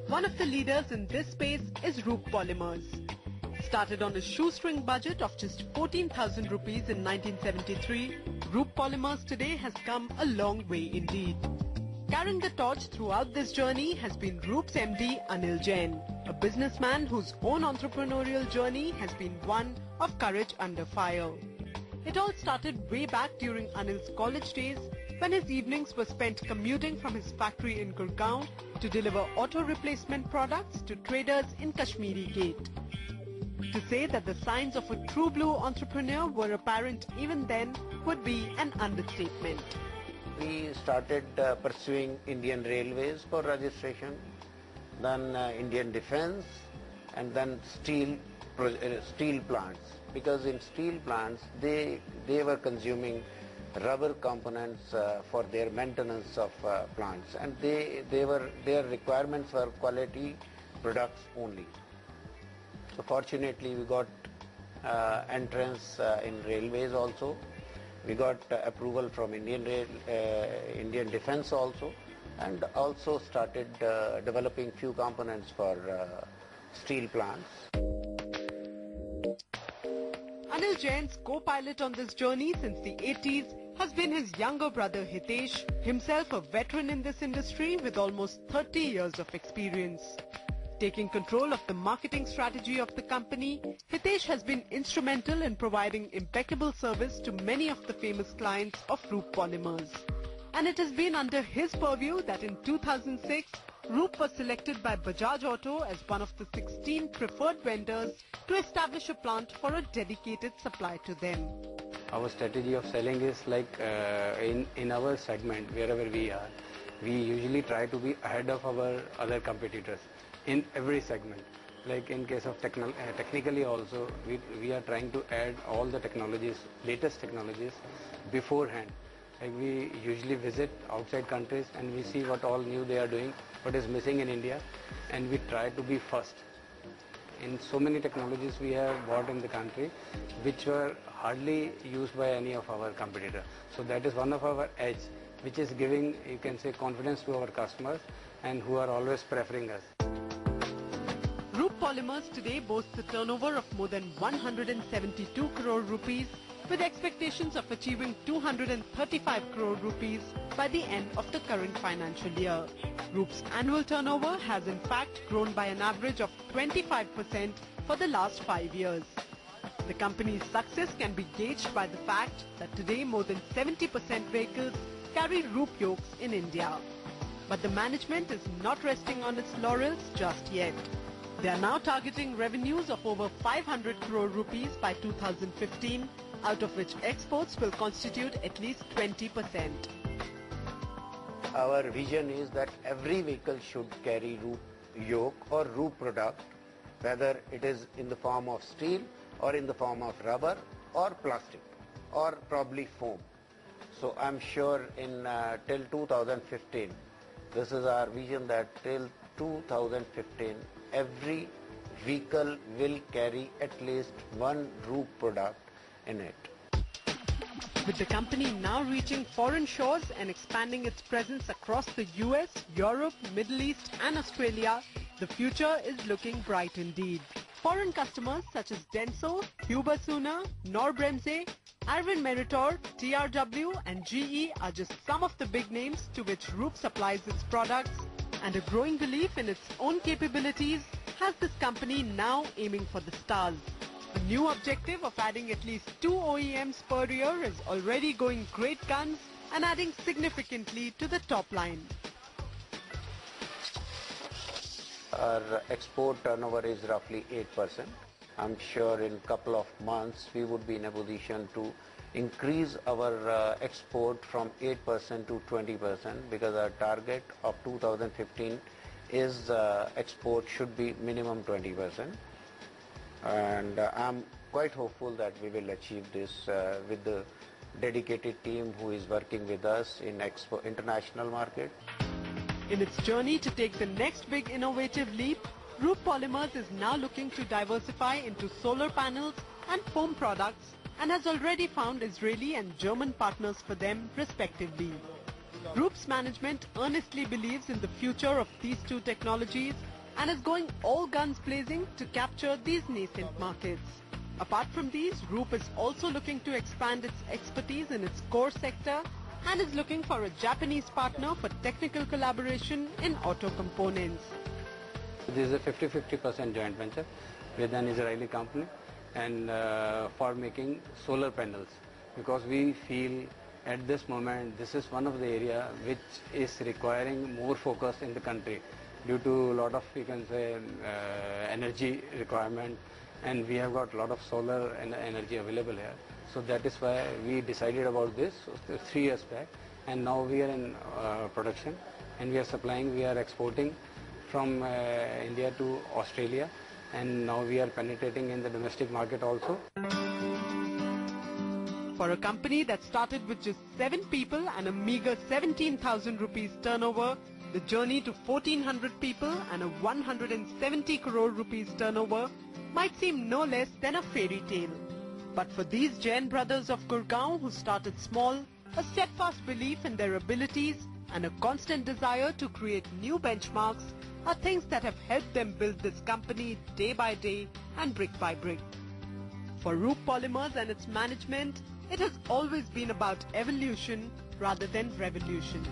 One of the leaders in this space is Roop Polymers. Started on a shoestring budget of just 14,000 rupees in 1973, Roop Polymers today has come a long way indeed. Carrying the torch throughout this journey has been Roop's MD Anil Jain, a businessman whose own entrepreneurial journey has been one of courage under fire. It all started way back during Anil's college days when his evenings were spent commuting from his factory in Gurgaon to deliver auto replacement products to traders in Kashmiri Gate. To say that the signs of a true blue entrepreneur were apparent even then would be an understatement. We started pursuing Indian Railways for registration, then Indian Defence, and then steel plants. Because in steel plants, they were consuming rubber components for their maintenance of plants, and their requirements were quality products only. So fortunately we got entrance in railways also. We got approval from Indian Defence also, and also started developing few components for steel plants. Anil Jain's co-pilot on this journey since the 80s has been his younger brother Hitesh, himself a veteran in this industry with almost 30 years of experience. Taking control of the marketing strategy of the company, Hitesh has been instrumental in providing impeccable service to many of the famous clients of Roop Polymers. And it has been under his purview that in 2006, Roop was selected by Bajaj Auto as one of the 16 preferred vendors to establish a plant for a dedicated supply to them. Our strategy of selling is like in our segment, wherever we are, we usually try to be ahead of our other competitors in every segment. Like in case of technically also, we are trying to add all the technologies, latest technologies beforehand. Like we usually visit outside countries and we see what all new they are doing, what is missing in India, and we try to be first. In so many technologies we have bought in the country which were hardly used by any of our competitors. So that is one of our edge, which is giving, you can say, confidence to our customers and who are always preferring us. Roop Polymers today boasts a turnover of more than 172 crore rupees with expectations of achieving 235 crore rupees by the end of the current financial year. Roop's annual turnover has in fact grown by an average of 25% for the last 5 years. The company's success can be gauged by the fact that today more than 70% vehicles carry Roop yokes in India. But the management is not resting on its laurels just yet. They are now targeting revenues of over 500 crore rupees by 2015, out of which exports will constitute at least 20%. Our vision is that every vehicle should carry Roop yoke or Roop product, whether it is in the form of steel or in the form of rubber or plastic or probably foam. So I'm sure in till 2015, this is our vision that till 2015 every vehicle will carry at least one Roop product in it. With the company now reaching foreign shores and expanding its presence across the US, Europe, Middle East and Australia, the future is looking bright indeed. Foreign customers such as Denso, Hubasuna, Knorr-Bremse, Arvind Meritor, TRW and GE are just some of the big names to which Roop supplies its products, and a growing belief in its own capabilities has this company now aiming for the stars. The new objective of adding at least 2 OEMs per year is already going great guns and adding significantly to the top line. Our export turnover is roughly 8%. I'm sure in a couple of months we would be in a position to increase our export from 8% to 20%, because our target of 2015 is export should be minimum 20%. And I'm quite hopeful that we will achieve this with the dedicated team who is working with us in international market. In its journey to take the next big innovative leap, Roop Polymers is now looking to diversify into solar panels and foam products and has already found Israeli and German partners for them respectively. Roop's management earnestly believes in the future of these two technologies and is going all guns blazing to capture these nascent markets. Apart from these, Roop is also looking to expand its expertise in its core sector and is looking for a Japanese partner for technical collaboration in auto components. This is a 50-50% joint venture with an Israeli company and for making solar panels, because we feel at this moment this is one of the area which is requiring more focus in the country due to a lot of, you can say, energy requirement, and we have got a lot of solar energy available here. So that is why we decided about this 3 years back, and now we are in production and we are supplying, we are exporting from India to Australia, and now we are penetrating in the domestic market also. For a company that started with just 7 people and a meager 17,000 rupees turnover, the journey to 1,400 people and a 170 crore rupees turnover might seem no less than a fairy tale. But for these Jain brothers of Gurgaon who started small, a steadfast belief in their abilities and a constant desire to create new benchmarks are things that have helped them build this company day by day and brick by brick. For Roop Polymers and its management, it has always been about evolution rather than revolution.